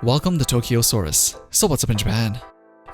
Welcome to Tokyosaurus. So what's up in Japan?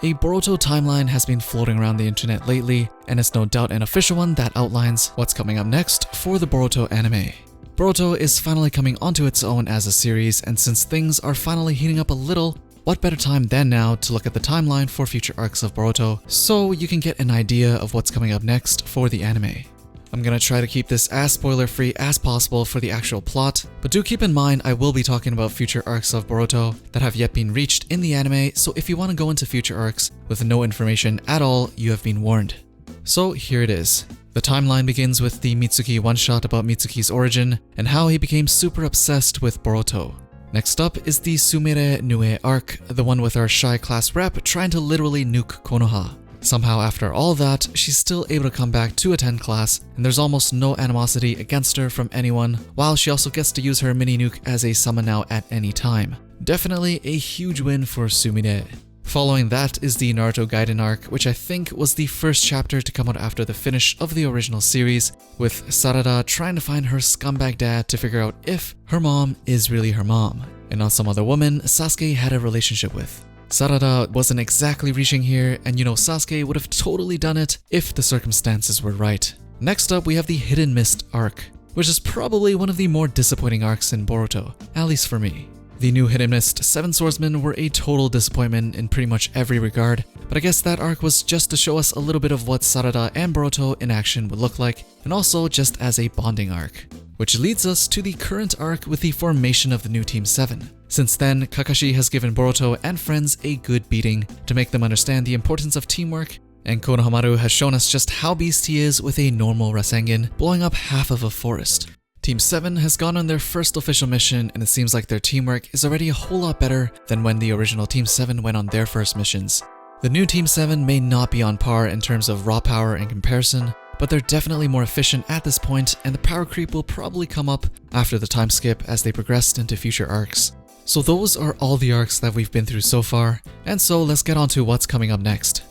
A Boruto timeline has been floating around the internet lately, and it's no doubt an official one that outlines what's coming up next for the Boruto anime. Boruto is finally coming onto its own as a series, and since things are finally heating up a little, what better time than now to look at the timeline for future arcs of Boruto so you can get an idea of what's coming up next for the anime. I'm gonna try to keep this as spoiler free as possible for the actual plot, but do keep in mind I will be talking about future arcs of Boruto that have yet been reached in the anime, so if you want to go into future arcs with no information at all, you have been warned. So here it is. The timeline begins with the Mitsuki one-shot about Mitsuki's origin and how he became super obsessed with Boruto. Next up is the Sumire Nue arc, the one with our Shy class rep trying to literally nuke Konoha. Somehow after all that, she's still able to come back to attend class, and there's almost no animosity against her from anyone, while she also gets to use her mini nuke as a summon now at any time. Definitely a huge win for Sumire. Following that is the Naruto Gaiden arc, which I think was the first chapter to come out after the finish of the original series, with Sarada trying to find her scumbag dad to figure out if her mom is really her mom, and not some other woman Sasuke had a relationship with. Sarada wasn't exactly reaching here, and you know Sasuke would have totally done it if the circumstances were right. Next up we have the Hidden Mist arc, which is probably one of the more disappointing arcs in Boruto, at least for me. The new Hidden Mist 7 swordsmen were a total disappointment in pretty much every regard, but I guess that arc was just to show us a little bit of what Sarada and Boruto in action would look like, and also just as a bonding arc. Which leads us to the current arc with the formation of the new Team 7. Since then, Kakashi has given Boruto and friends a good beating to make them understand the importance of teamwork, and Konohamaru has shown us just how beast he is with a normal Rasengan, blowing up half of a forest. Team 7 has gone on their first official mission, and it seems like their teamwork is already a whole lot better than when the original Team 7 went on their first missions. The new Team 7 may not be on par in terms of raw power in comparison, but they're definitely more efficient at this point, and the power creep will probably come up after the time skip as they progressed into future arcs. So those are all the arcs that we've been through so far, and so let's get on to what's coming up next.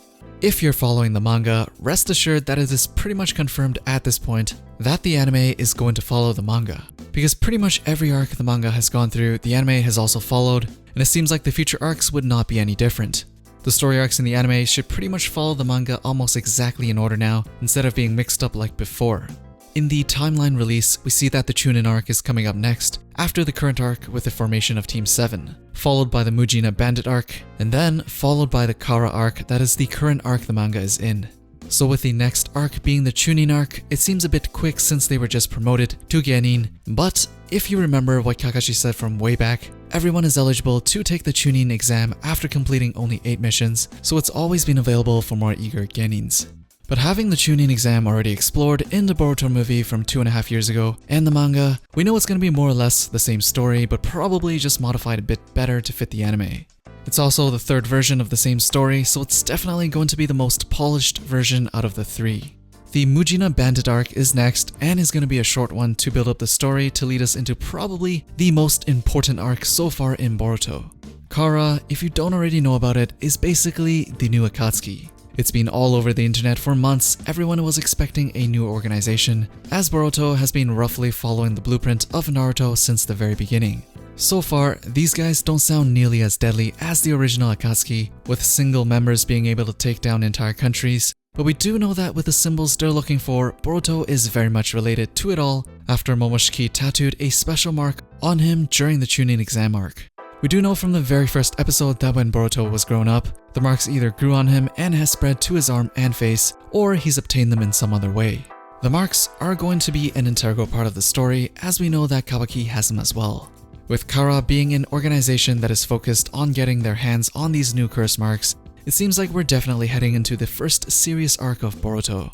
If you're following the manga, rest assured that it is pretty much confirmed at this point that the anime is going to follow the manga. Because pretty much every arc the manga has gone through, the anime has also followed, and it seems like the future arcs would not be any different. The story arcs in the anime should pretty much follow the manga almost exactly in order now, instead of being mixed up like before. In the timeline release, we see that the Chunin arc is coming up next, after the current arc with the formation of Team 7, followed by the Mujina Bandit arc, and then followed by the Kara arc that is the current arc the manga is in. So with the next arc being the Chunin arc, it seems a bit quick since they were just promoted to Genin, but if you remember what Kakashi said from way back, everyone is eligible to take the Chunin exam after completing only 8 missions, so it's always been available for more eager Genins. But having the Chunin exam already explored in the Boruto movie from 2.5 years ago and the manga, we know it's going to be more or less the same story, but probably just modified a bit better to fit the anime. It's also the third version of the same story, so it's definitely going to be the most polished version out of the 3. The Mujina Bandit arc is next and is going to be a short one to build up the story to lead us into probably the most important arc so far in Boruto. Kara, if you don't already know about it, is basically the new Akatsuki. It's been all over the internet for months, everyone was expecting a new organization, as Boruto has been roughly following the blueprint of Naruto since the very beginning. So far, these guys don't sound nearly as deadly as the original Akatsuki, with single members being able to take down entire countries, but we do know that with the symbols they're looking for, Boruto is very much related to it all after Momoshiki tattooed a special mark on him during the Chunin exam arc. We do know from the very first episode that when Boruto was grown up, the marks either grew on him and has spread to his arm and face, or he's obtained them in some other way. The marks are going to be an integral part of the story, as we know that Kawaki has them as well. With Kara being an organization that is focused on getting their hands on these new curse marks, it seems like we're definitely heading into the first serious arc of Boruto.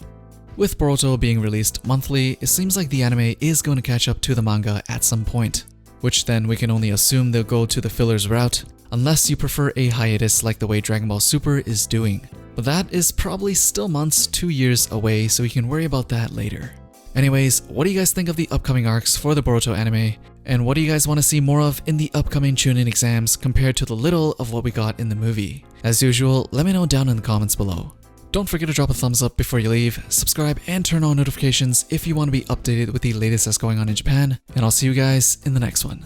With Boruto being released monthly, it seems like the anime is going to catch up to the manga at some point, which then we can only assume they'll go to the fillers route, unless you prefer a hiatus like the way Dragon Ball Super is doing. But that is probably still months, 2 years away, so we can worry about that later. Anyways, what do you guys think of the upcoming arcs for the Boruto anime? And what do you guys want to see more of in the upcoming Chunin exams compared to the little of what we got in the movie? As usual, let me know down in the comments below. Don't forget to drop a thumbs up before you leave, subscribe and turn on notifications if you want to be updated with the latest that's going on in Japan, and I'll see you guys in the next one.